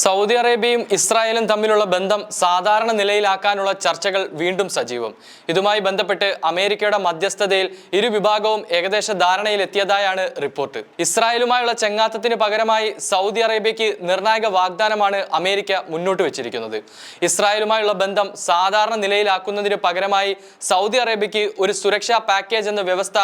Saudi അറേബ്യയും ഇസ്രായേലും തമ്മിലുള്ള ബന്ധം സാധാരണ നിലയിലാക്കാനുള്ള ചർച്ചകൾ വീണ്ടും സജീവം. ഇതുമായി ബന്ധപ്പെട്ട് അമേരിക്കയുടെ മധ്യസ്ഥതയിൽ ഇരു വിഭാഗവും ഏകദേശ ധാരണയിലെത്തിയതായാണ് റിപ്പോർട്ട്. ഇസ്രായേലുമായുള്ള ചെങ്ങാത്തത്തിന് പകരമായി സൗദി അറേബ്യയ്ക്ക് നിർണായക വാഗ്ദാനമാണ് അമേരിക്ക മുന്നോട്ട് വെച്ചിരിക്കുന്നത്. ഇസ്രായേലുമായുള്ള ബന്ധം സാധാരണ നിലയിലാക്കുന്നതിന് പകരമായി സൗദി അറേബ്യയ്ക്ക് ഒരു സുരക്ഷാ പാക്കേജ് എന്ന വ്യവസ്ഥ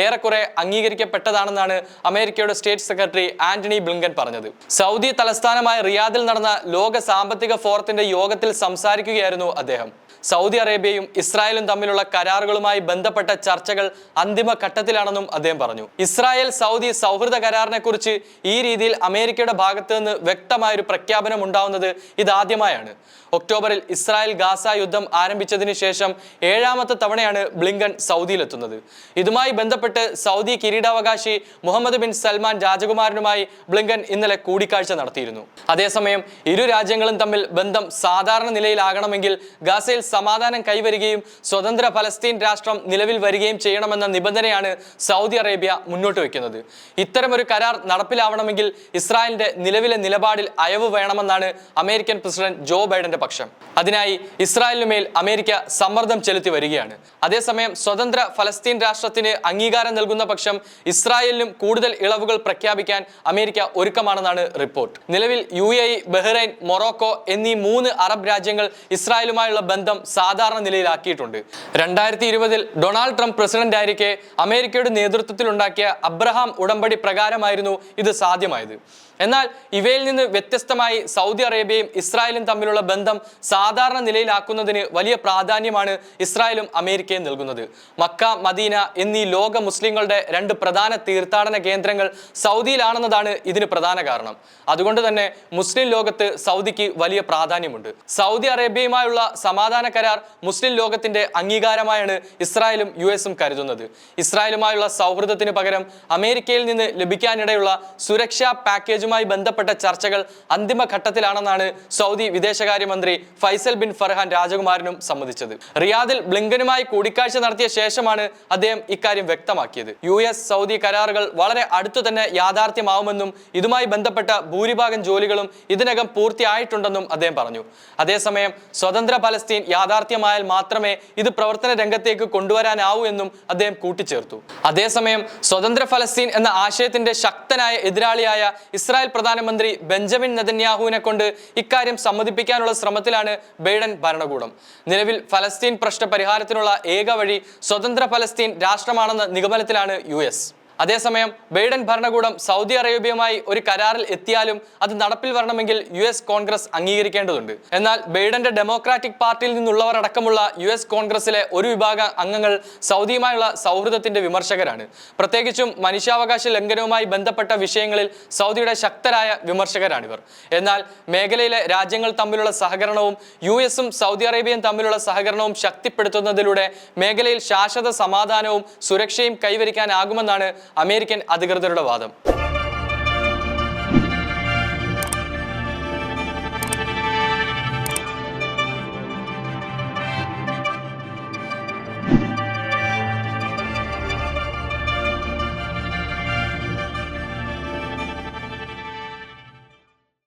ഏറെക്കുറെ അംഗീകരിക്കപ്പെട്ടതാണെന്നാണ് അമേരിക്കയുടെ സ്റ്റേറ്റ് സെക്രട്ടറി ആന്റണി ബ്ലിങ്കൻ പറഞ്ഞത്. സൗദി തലസ്ഥാനമായ റിയാദിൽ നടന്ന ലോക സാമ്പത്തിക ഫോറത്തിന്റെ യോഗത്തിൽ സംസാരിക്കുകയായിരുന്നു അദ്ദേഹം. സൗദി അറേബ്യയും ഇസ്രായേലും തമ്മിലുള്ള കരാറുകളുമായി ബന്ധപ്പെട്ട ചർച്ചകൾ അന്തിമ ഘട്ടത്തിലാണെന്നും അദ്ദേഹം പറഞ്ഞു. ഇസ്രായേൽ സൗദി സൗഹൃദ കരാറിനെ കുറിച്ച് ഈ രീതിയിൽ അമേരിക്കയുടെ ഭാഗത്ത് നിന്ന് വ്യക്തമായൊരു പ്രഖ്യാപനം ഉണ്ടാവുന്നത് ഇതാദ്യമായാണ്. ഒക്ടോബറിൽ ഇസ്രായേൽ ഗാസ യുദ്ധം ആരംഭിച്ചതിന് ശേഷം 7ാമത്തെ തവണയാണ് ബ്ലിങ്കൻ സൗദിയിലെത്തുന്നത്. ഇതുമായി ബന്ധപ്പെട്ട് സൗദി കിരീടാവകാശി മുഹമ്മദ് ബിൻ സൽമാൻ രാജകുമാരനുമായി ബ്ലിങ്കൻ ഇന്നലെ കൂടിക്കാഴ്ച നടത്തിയിരുന്നു. അതേസമയം ഇരു രാജ്യങ്ങളും തമ്മിൽ ബന്ധം സാധാരണ നിലയിലാകണമെങ്കിൽ ഗാസയിൽ സമാധാനം കൈവരികയും സ്വതന്ത്ര ഫലസ്തീൻ രാഷ്ട്രം നിലവിൽ വരികയും ചെയ്യണമെന്ന നിബന്ധനയാണ് സൗദി അറേബ്യ മുന്നോട്ട് വെക്കുന്നത്. ഇത്തരമൊരു കരാർ നടപ്പിലാവണമെങ്കിൽ ഇസ്രായേലിന്റെ നിലവിലെ നിലപാടിൽ അയവ് വേണമെന്നാണ് അമേരിക്കൻ പ്രസിഡന്റ് ജോ ബൈഡന്റെ പക്ഷം. അതിനായി ഇസ്രായേലിനുമേൽ അമേരിക്ക സമ്മർദ്ദം ചെലുത്തി വരികയാണ്. അതേസമയം സ്വതന്ത്ര ഫലസ്തീൻ രാഷ്ട്രത്തിന് അംഗീകാരം നൽകുന്ന പക്ഷം ഇസ്രായേലിനും കൂടുതൽ ഇളവുകൾ പ്രഖ്യാപിക്കാൻ അമേരിക്ക ഒരുക്കമാണെന്നാണ് റിപ്പോർട്ട്. നിലവിൽ UAE, ബഹ്റൈൻ, മൊറോക്കോ എന്നീ 3 അറബ് രാജ്യങ്ങൾ ഇസ്രായേലുമായുള്ള ബന്ധം സാധാരണ നിലയിലാക്കിയിട്ടുണ്ട്. 2020 ഡൊണാൾഡ് ട്രംപ് പ്രസിഡന്റ് ആയിരിക്കെ അമേരിക്കയുടെ നേതൃത്വത്തിലുണ്ടാക്കിയ അബ്രഹാം ഉടമ്പടി പ്രകാരമായിരുന്നു ഇത് സാധ്യമായത്. എന്നാൽ ഇവയിൽ നിന്ന് വ്യത്യസ്തമായി സൗദി അറേബ്യയും ഇസ്രായേലും തമ്മിലുള്ള ബന്ധം സാധാരണ നിലയിലാക്കുന്നതിന് വലിയ പ്രാധാന്യമാണ് ഇസ്രായേലും അമേരിക്കയും നൽകുന്നത്. മക്ക, മദീന എന്നീ ലോക മുസ്ലിങ്ങളുടെ 2 പ്രധാന തീർത്ഥാടന കേന്ദ്രങ്ങൾ സൗദിയിലാണെന്നതാണ് ഇതിന് പ്രധാന കാരണം. അതുകൊണ്ട് തന്നെ മുസ്ലിം ലോകത്ത് സൗദിക്ക് വലിയ പ്രാധാന്യമുണ്ട്. സൗദി അറേബ്യയുമായുള്ള സമാധാന കരാർ മുസ്ലിം ലോകത്തിന്റെ അംഗീകാരമായാണ് ഇസ്രായേലും US കരുതുന്നത്. ഇസ്രായേലുമായുള്ള സൗഹൃദത്തിന് പകരം അമേരിക്കയിൽ നിന്ന് ലഭിക്കാനിടയുള്ള സുരക്ഷാ പാക്കേജ് ബന്ധപ്പെട്ട ചർച്ചകൾ അന്തിമ ഘട്ടത്തിലാണെന്നാണ് സൗദി വിദേശകാര്യമന്ത്രി ഫൈസൽ ബിൻ ഫർഹാൻ രാജകുമാരനും സമ്മതിച്ചത്. റിയാദിൽ ബ്ലിങ്കനുമായി കൂടിക്കാഴ്ച നടത്തിയ ശേഷമാണ് അദ്ദേഹം ഇക്കാര്യം വ്യക്തമാക്കിയത്. US സൗദി കരാറുകൾ വളരെ അടുത്തു തന്നെ യാഥാർത്ഥ്യമാവുമെന്നും ഇതുമായി ബന്ധപ്പെട്ട ഭൂരിഭാഗം ജോലികളും ഇതിനകം പൂർത്തിയായിട്ടുണ്ടെന്നും അദ്ദേഹം പറഞ്ഞു. അതേസമയം സ്വതന്ത്ര ഫലസ്തീൻ യാഥാർത്ഥ്യമായാൽ മാത്രമേ ഇത് പ്രവർത്തന രംഗത്തേക്ക് കൊണ്ടുവരാനാവൂ എന്നും അദ്ദേഹം കൂട്ടിച്ചേർത്തു. അതേസമയം സ്വതന്ത്ര ഫലസ്തീൻ എന്ന ആശയത്തിന്റെ ശക്തനായ എതിരാളിയായ ഇസ്രായേൽ പ്രധാനമന്ത്രി ബെഞ്ചമിൻ നെതന്യാഹുവിനെ കൊണ്ട് ഇക്കാര്യം സമ്മതിപ്പിക്കാനുള്ള ശ്രമത്തിലാണ് ബൈഡൻ ഭരണകൂടം. നിലവിൽ ഫലസ്തീൻ പ്രശ്ന പരിഹാരത്തിനുള്ള ഏക വഴി സ്വതന്ത്ര ഫലസ്തീൻ രാഷ്ട്രമാണെന്ന നിഗമനത്തിലാണ് US. അതേസമയം ബൈഡൻ ഭരണകൂടം സൗദി അറേബ്യയുമായി ഒരു കരാറിൽ എത്തിയാലും അത് നടപ്പിൽ വരണമെങ്കിൽ US കോൺഗ്രസ് അംഗീകരിക്കേണ്ടതുണ്ട്. എന്നാൽ ബൈഡന്റെ ഡെമോക്രാറ്റിക് പാർട്ടിയിൽ നിന്നുള്ളവർ അടക്കമുള്ള US കോൺഗ്രസിലെ ഒരു വിഭാഗം അംഗങ്ങൾ സൗദിയുമായുള്ള സൗഹൃദത്തിന്റെ വിമർശകരാണ്. പ്രത്യേകിച്ചും മനുഷ്യാവകാശ ലംഘനവുമായി ബന്ധപ്പെട്ട വിഷയങ്ങളിൽ സൗദിയുടെ ശക്തരായ വിമർശകരാണിവർ. എന്നാൽ മേഖലയിലെ രാജ്യങ്ങൾ തമ്മിലുള്ള സഹകരണവും US-ഉം സൗദി അറേബ്യയും തമ്മിലുള്ള സഹകരണവും ശക്തിപ്പെടുത്തുന്നതിലൂടെ മേഖലയിൽ ശാശ്വത സമാധാനവും സുരക്ഷയും കൈവരിക്കാനാകുമെന്നാണ് അമേരിക്കൻ അധികൃതരുടെ വാദം.